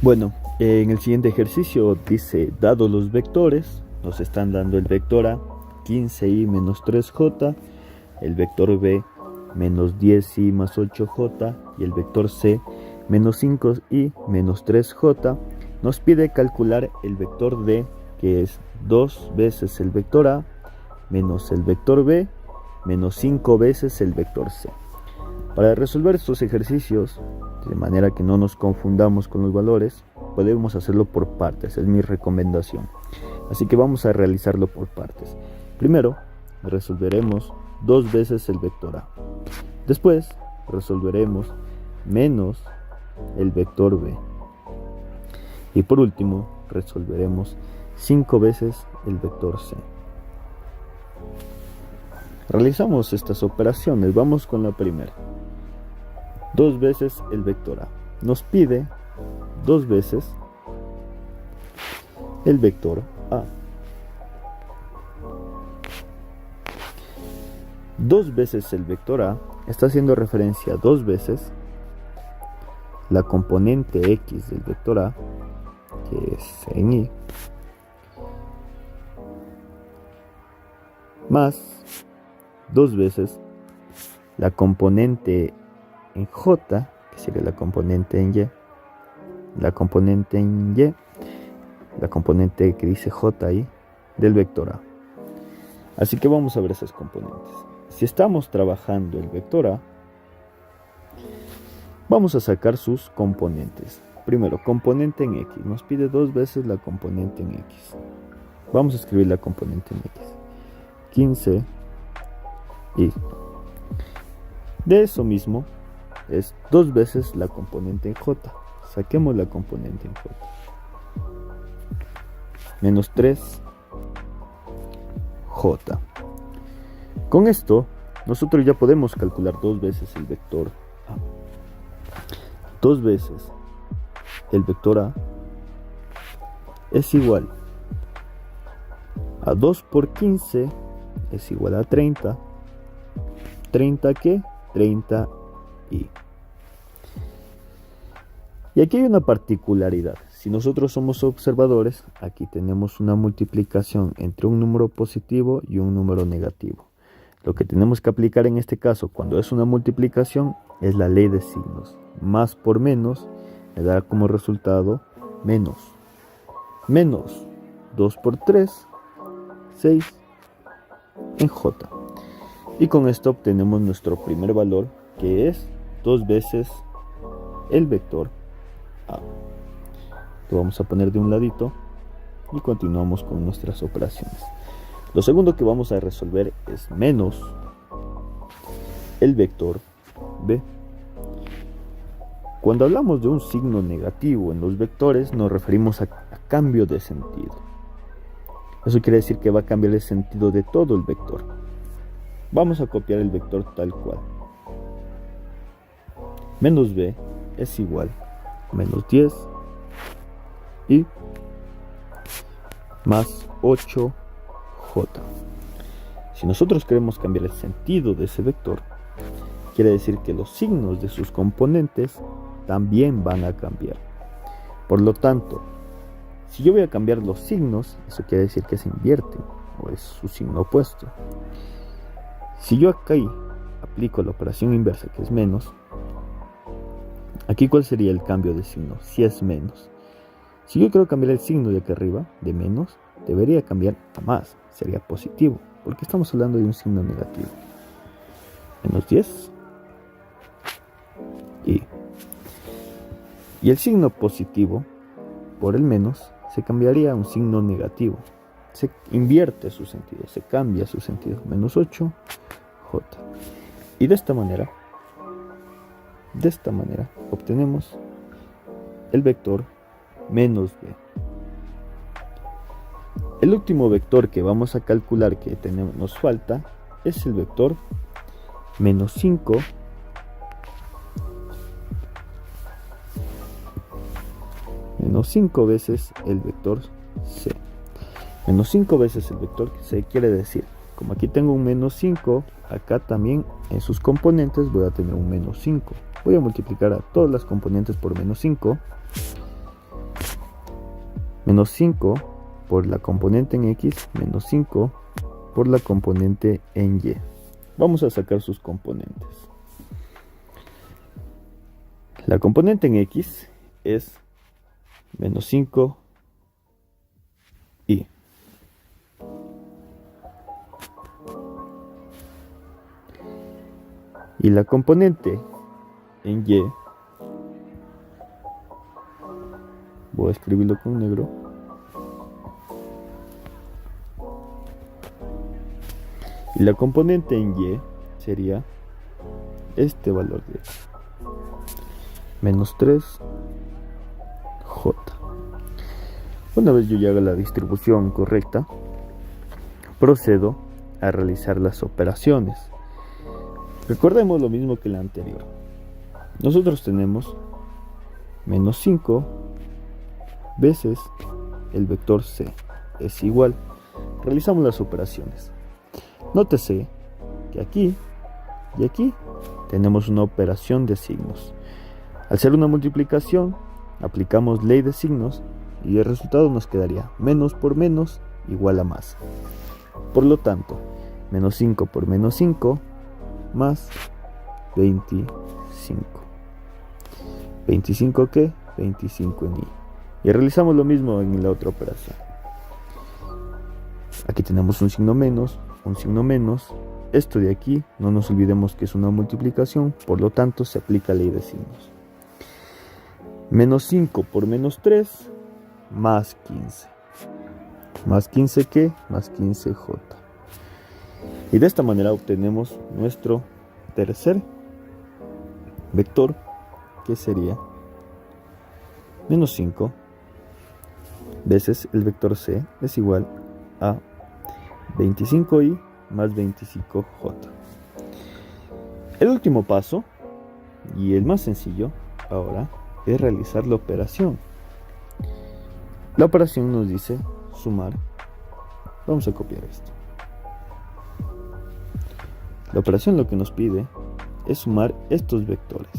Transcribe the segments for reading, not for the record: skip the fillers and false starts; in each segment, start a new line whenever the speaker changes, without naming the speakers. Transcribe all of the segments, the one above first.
Bueno, en el siguiente ejercicio dice, dados los vectores, nos están dando el vector A, 15i menos 3j, el vector B, menos 10i más 8j, y el vector C, menos 5i menos 3j. Nos pide calcular el vector D, que es 2 veces el vector A, menos el vector B, menos 5 veces el vector C. Para resolver estos ejercicios, de manera que no nos confundamos con los valores, podemos hacerlo por partes, es mi recomendación. Así que vamos a realizarlo por partes. Primero, resolveremos 2 veces el vector A. Después, resolveremos menos el vector B. Y por último, resolveremos 5 veces el vector C. Realizamos estas operaciones. Vamos con la primera. 2 veces el vector A. Nos pide 2 veces el vector A. 2 veces el vector A está haciendo referencia a 2 veces la componente X del vector A, que es en Y, más 2 veces la componente en J, que sería la componente en Y, la componente en Y, la componente que dice J ahí, del vector A. Así que vamos a ver esas componentes. Si estamos trabajando el vector A, vamos a sacar sus componentes. Primero, componente en X. Nos pide 2 veces la componente en X. Vamos a escribir la componente en X. 15 y de eso mismo es 2 veces la componente en J. Saquemos la componente en J. Menos 3J. Con esto, nosotros ya podemos calcular 2 veces el vector A. 2 veces el vector A es igual a 2 por 15 es igual a 30. ¿30 qué? 30 y. Y aquí hay una particularidad. Si nosotros somos observadores, aquí tenemos una multiplicación entre un número positivo y un número negativo. Lo que tenemos que aplicar en este caso, cuando es una multiplicación, es la ley de signos. Más por menos me dará como resultado menos. Menos 2 por 3, 6 en J. Y con esto obtenemos nuestro primer valor, que es 2 veces el vector A. Lo vamos a poner de un ladito y continuamos con nuestras operaciones. Lo segundo que vamos a resolver es menos el vector B. Cuando hablamos de un signo negativo en los vectores, nos referimos a cambio de sentido. Eso quiere decir que va a cambiar el sentido de todo el vector. Vamos a copiar el vector tal cual. Menos B es igual a menos 10 y más 8J. Si nosotros queremos cambiar el sentido de ese vector, quiere decir que los signos de sus componentes también van a cambiar. Por lo tanto, si yo voy a cambiar los signos, eso quiere decir que se invierten, o es su signo opuesto. Si yo aquí aplico la operación inversa, que es menos, aquí ¿cuál sería el cambio de signo? Si es menos. Si yo quiero cambiar el signo de aquí arriba, de menos, debería cambiar a más, sería positivo, porque estamos hablando de un signo negativo. Menos 10 y el signo positivo por el menos se cambiaría a un signo negativo. Se invierte su sentido, se cambia su sentido. Menos 8J. Y de esta manera obtenemos el vector menos B. El último vector que vamos a calcular que nos falta es el vector menos 5 veces el vector C. Menos 5 veces el vector C quiere decir, como aquí tengo un menos 5, acá también en sus componentes voy a tener un menos 5. Voy a multiplicar a todas las componentes por menos 5 Menos 5 por la componente en X, menos 5 por la componente en Y. Vamos a sacar sus componentes. La componente en X es menos 5 y. Y la componente en Y, voy a escribirlo con negro, y la componente en Y sería este valor de menos 3J. Una vez yo ya haga la distribución correcta, procedo a realizar las operaciones. Recordemos lo mismo que la anterior. Nosotros tenemos menos 5 veces el vector C es igual. Realizamos las operaciones. Nótese que aquí y aquí tenemos una operación de signos. Al ser una multiplicación, aplicamos ley de signos y el resultado nos quedaría menos por menos igual a más. Por lo tanto, menos 5 por menos 5 más 25. ¿25 qué? 25 en Y. Y realizamos lo mismo en la otra operación. Aquí tenemos un signo menos, un signo menos. Esto de aquí, no nos olvidemos que es una multiplicación, por lo tanto se aplica ley de signos. Menos 5 por menos 3, más 15. ¿Más 15 qué? Más 15J. Y de esta manera obtenemos nuestro tercer vector, que sería menos 5 veces el vector C es igual a 25Y más 25J. El último paso, y el más sencillo ahora, es realizar la operación. La operación nos dice sumar. Vamos a copiar esto. La operación lo que nos pide es sumar estos vectores,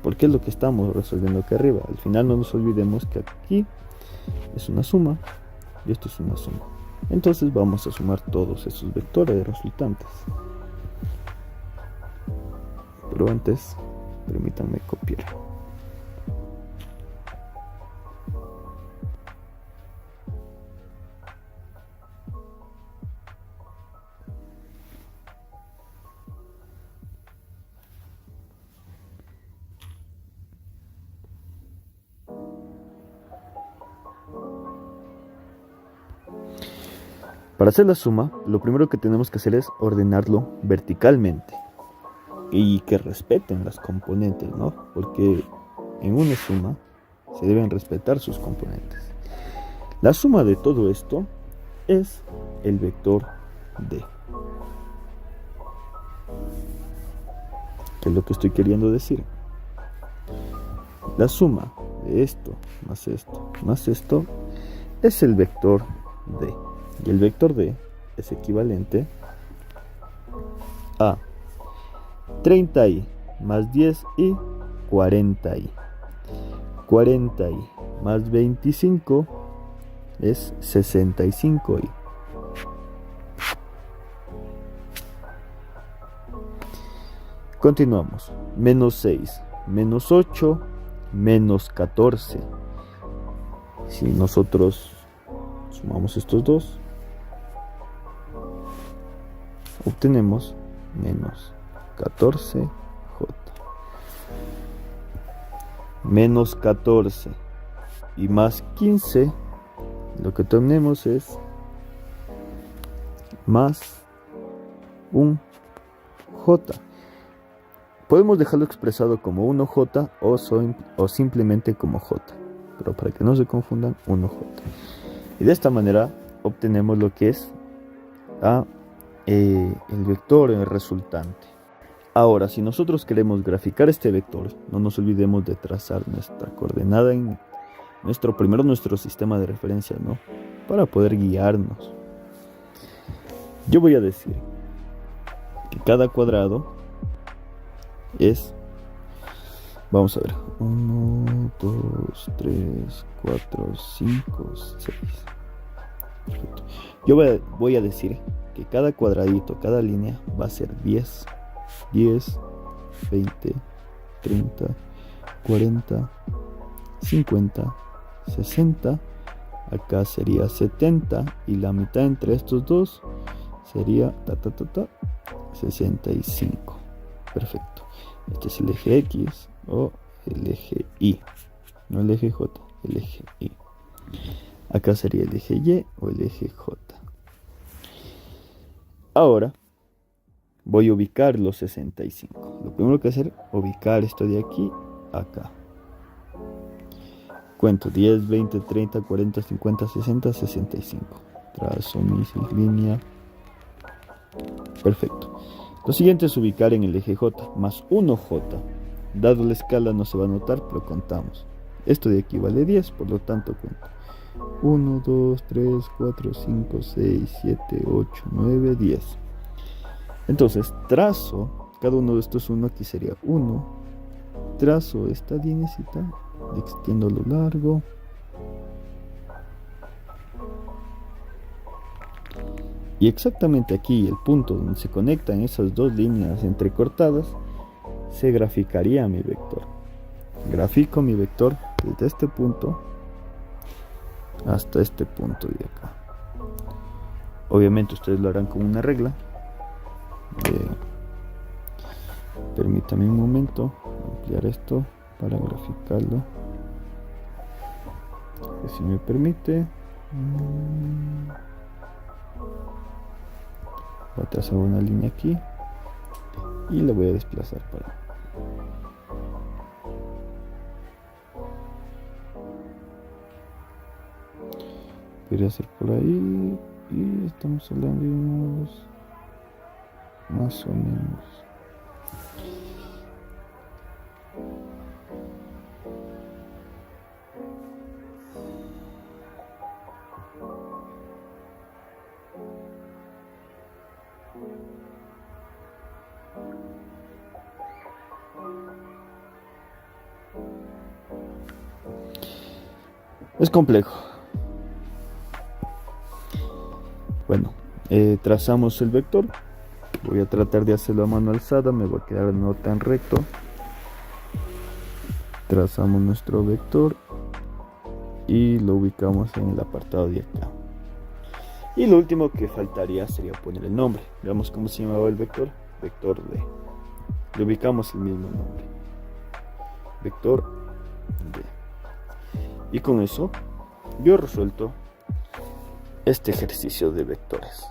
porque es lo que estamos resolviendo aquí arriba. Al final no nos olvidemos que aquí es una suma y esto es una suma. Entonces vamos a sumar todos esos vectores resultantes. Pero antes, permítanme copiar. Para hacer la suma, lo primero que tenemos que hacer es ordenarlo verticalmente y que respeten las componentes, ¿no? Porque en una suma se deben respetar sus componentes. La suma de todo esto es el vector D. ¿Qué es lo que estoy queriendo decir? La suma de esto más esto es el vector D. Y el vector D es equivalente a 30y más 10y, 40y. 40y más 25 es 65y. Continuamos. Menos 6, menos 8, menos 14. Si nosotros sumamos estos dos, obtenemos menos 14J. Menos 14 y más 15, lo que tenemos es más un J. Podemos dejarlo expresado como 1J o simplemente como J, pero para que no se confundan, 1J. Y de esta manera obtenemos lo que es el vector resultante. Ahora, si nosotros queremos graficar este vector, no nos olvidemos de trazar nuestra coordenada en nuestro sistema de referencia, ¿no? Para poder guiarnos. Yo voy a decir que cada cuadrado es Vamos a ver. 1, 2, 3, 4, 5, 6. Perfecto. Yo voy a decir que cada cuadradito, cada línea va a ser 10, 10, 20, 30, 40, 50, 60. Acá sería 70 y la mitad entre estos dos sería 65. Perfecto. Este es el eje X o el eje Y. No el eje J, el eje Y. Acá sería el eje Y o el eje J. Ahora voy a ubicar los 65. Lo primero que hacer, ubicar esto de aquí acá. Cuento 10, 20, 30, 40, 50, 60, 65. Trazo mi línea. Perfecto. Lo siguiente es ubicar en el eje J más 1J. Dado la escala no se va a notar, pero contamos. Esto de aquí vale 10, por lo tanto cuento 1, 2, 3, 4, 5, 6, 7, 8, 9, 10. Entonces trazo, cada uno de estos 1 aquí sería 1. Trazo esta lineecita, extiendo a lo largo. Y exactamente aquí, el punto donde se conectan esas dos líneas entrecortadas, se graficaría mi vector. Grafico mi vector desde este punto hasta este punto de acá. Obviamente ustedes lo harán con una regla. Permítame un momento ampliar esto para graficarlo. Si me permite, voy a trazar una línea aquí y la voy a desplazar para podría ser por ahí y estamos hablando de unos más o menos. Es complejo. Bueno, trazamos el vector. Voy a tratar de hacerlo a mano alzada, me va a quedar no tan recto. Trazamos nuestro vector y lo ubicamos en el apartado de acá. Y lo último que faltaría sería poner el nombre. Veamos cómo se llamaba el vector. Vector D. Le ubicamos el mismo nombre. Vector D. Y con eso yo he resuelto este ejercicio de vectores.